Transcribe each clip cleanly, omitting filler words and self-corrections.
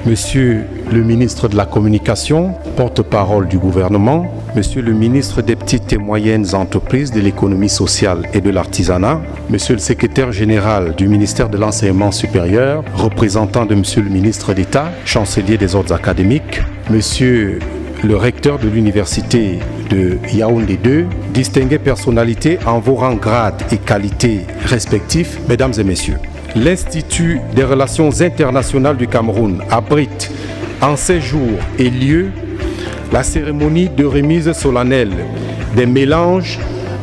Monsieur le ministre de la Communication, porte-parole du gouvernement, Monsieur le ministre des Petites et Moyennes Entreprises, de l'Économie sociale et de l'Artisanat, Monsieur le secrétaire général du ministère de l'Enseignement supérieur, représentant de Monsieur le ministre d'État, chancelier des ordres académiques, Monsieur le recteur de l'université de Yaoundé 2, distinguées personnalités en vos rangs, grades et qualités respectifs, mesdames et messieurs. L'Institut des relations internationales du Cameroun abrite en ces jours et lieux la cérémonie de remise solennelle des mélanges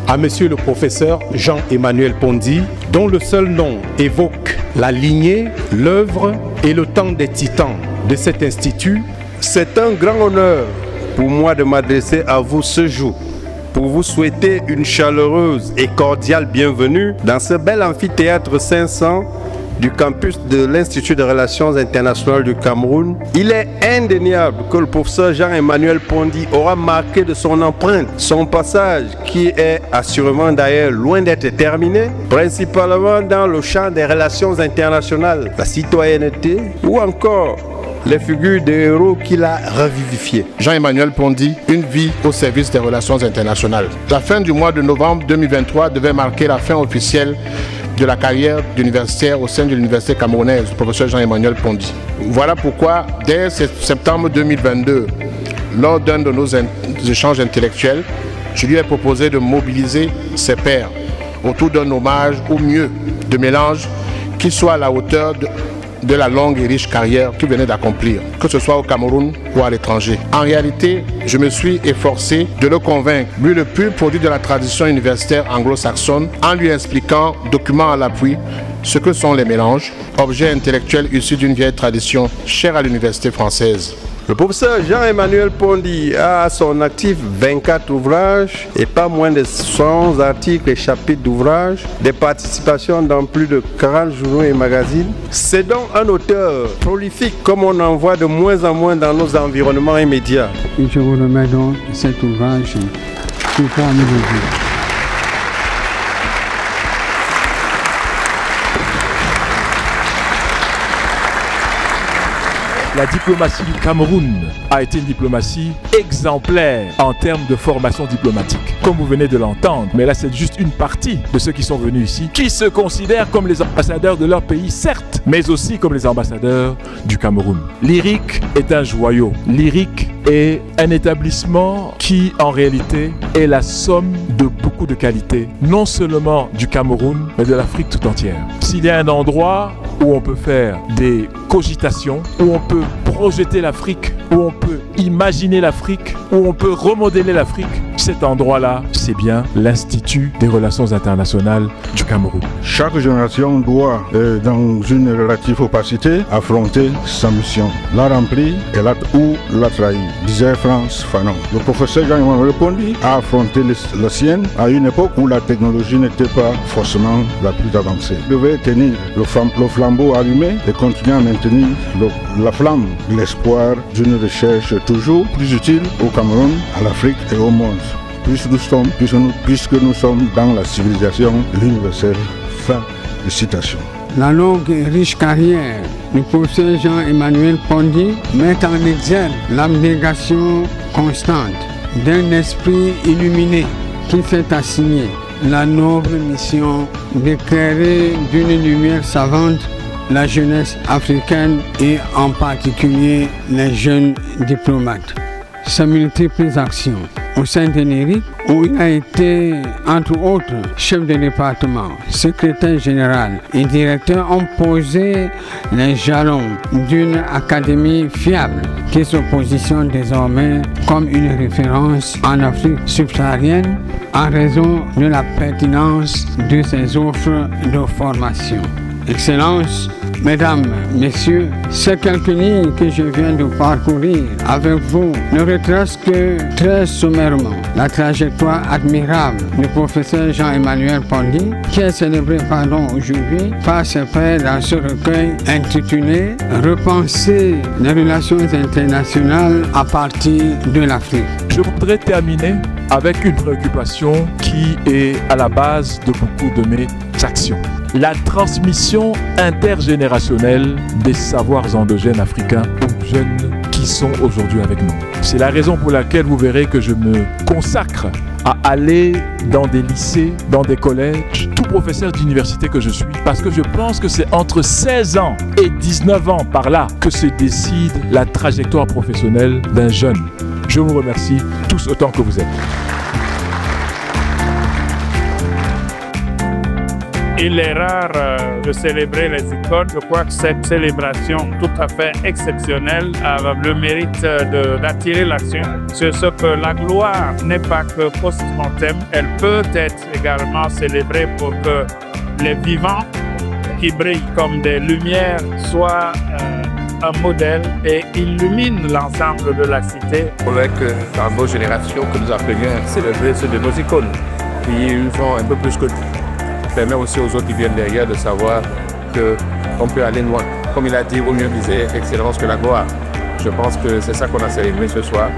à Monsieur le professeur Jean-Emmanuel Pondy, dont le seul nom évoque la lignée, l'œuvre et le temps des titans de cet institut. C'est un grand honneur pour moi de m'adresser à vous ce jour pour vous souhaiter une chaleureuse et cordiale bienvenue dans ce bel amphithéâtre 500 du campus de l'Institut des relations internationales du Cameroun. Il est indéniable que le professeur Jean-Emmanuel Pondy aura marqué de son empreinte son passage, qui est assurément d'ailleurs loin d'être terminé, principalement dans le champ des relations internationales, la citoyenneté ou encore les figures des héros qu'il a revivifiées. Jean-Emmanuel Pondy, une vie au service des relations internationales. La fin du mois de novembre 2023 devait marquer la fin officielle de la carrière d'universitaire au sein de l'université camerounaise du professeur Jean-Emmanuel Pondy. Voilà pourquoi, dès septembre 2022, lors d'un de nos échanges intellectuels, je lui ai proposé de mobiliser ses pairs autour d'un hommage, ou mieux, de mélange, qui soit à la hauteur de la longue et riche carrière qu'il venait d'accomplir, que ce soit au Cameroun ou à l'étranger. En réalité, je me suis efforcé de le convaincre, lui le pur produit de la tradition universitaire anglo-saxonne, en lui expliquant, document à l'appui, ce que sont les mélanges, objets intellectuels issus d'une vieille tradition chère à l'université française. Le professeur Jean-Emmanuel Pondy a à son actif 24 ouvrages et pas moins de 100 articles et chapitres d'ouvrages, des participations dans plus de 40 journaux et magazines. C'est donc un auteur prolifique comme on en voit de moins en moins dans nos environnements immédiats. Je vous remets donc cet ouvrage qui permet de vous. La diplomatie du Cameroun a été une diplomatie exemplaire en termes de formation diplomatique, comme vous venez de l'entendre. Mais là, c'est juste une partie de ceux qui sont venus ici, qui se considèrent comme les ambassadeurs de leur pays, certes, mais aussi comme les ambassadeurs du Cameroun. L'IRIC est un joyau. L'IRIC est un établissement qui, en réalité, est la somme de beaucoup de qualités, non seulement du Cameroun, mais de l'Afrique tout entière. S'il y a un endroit où on peut faire des cogitations, où on peut projeter l'Afrique, où on peut imaginer l'Afrique, où on peut remodeler l'Afrique, cet endroit-là, c'est bien l'Institut des relations internationales du Cameroun. Chaque génération doit, dans une relative opacité, affronter sa mission. La remplir ou la trahir, disait Frantz Fanon. Le professeur Jean-Emmanuel Pondy a affronté la sienne à une époque où la technologie n'était pas forcément la plus avancée. Il devait tenir le flambeau allumé et continuer à maintenir la flamme de l'espoir d'une recherche toujours plus utile au Cameroun, à l'Afrique et au monde. Puisque nous sommes dans la civilisation universelle. Fin de citation. La longue et riche carrière du professeur Jean-Emmanuel Pondy met en exergue l'abnégation constante d'un esprit illuminé qui s'est assigné la noble mission d'éclairer d'une lumière savante la jeunesse africaine et en particulier les jeunes diplomates. Ses multiples actions au sein de l'IRIC, où il a été, entre autres, chef de département, secrétaire général et directeur, ont posé les jalons d'une académie fiable qui se positionne désormais comme une référence en Afrique subsaharienne en raison de la pertinence de ses offres de formation. Excellences, Mesdames, Messieurs, ces quelques lignes que je viens de parcourir avec vous ne retracent que très sommairement la trajectoire admirable du professeur Jean-Emmanuel Pondy, qui est célébré aujourd'hui par ses pairs dans ce recueil intitulé « Repenser les relations internationales à partir de l'Afrique ». Je voudrais terminer avec une préoccupation qui est à la base de beaucoup de mes actions. La transmission intergénérationnelle des savoirs endogènes africains au jeunes qui sont aujourd'hui avec nous. C'est la raison pour laquelle vous verrez que je me consacre à aller dans des lycées, dans des collèges, tout professeur d'université que je suis, parce que je pense que c'est entre 16 ans et 19 ans par là que se décide la trajectoire professionnelle d'un jeune. Je vous remercie tous autant que vous êtes. Il est rare de célébrer les icônes. Je crois que cette célébration tout à fait exceptionnelle a le mérite d'attirer l'action sur ce que la gloire n'est pas que post-mortem. Elle peut être également célébrée pour que les vivants qui brillent comme des lumières soient un modèle et illuminent l'ensemble de la cité. Il faudrait que dans nos générations, que nous apprenions à célébrer ceux de nos icônes, qui font un peu plus que nous. Permet aussi aux autres qui viennent derrière de savoir qu'on peut aller loin. Comme il a dit, il vaut mieux viser excellence que la gloire. Je pense que c'est ça qu'on a célébré ce soir.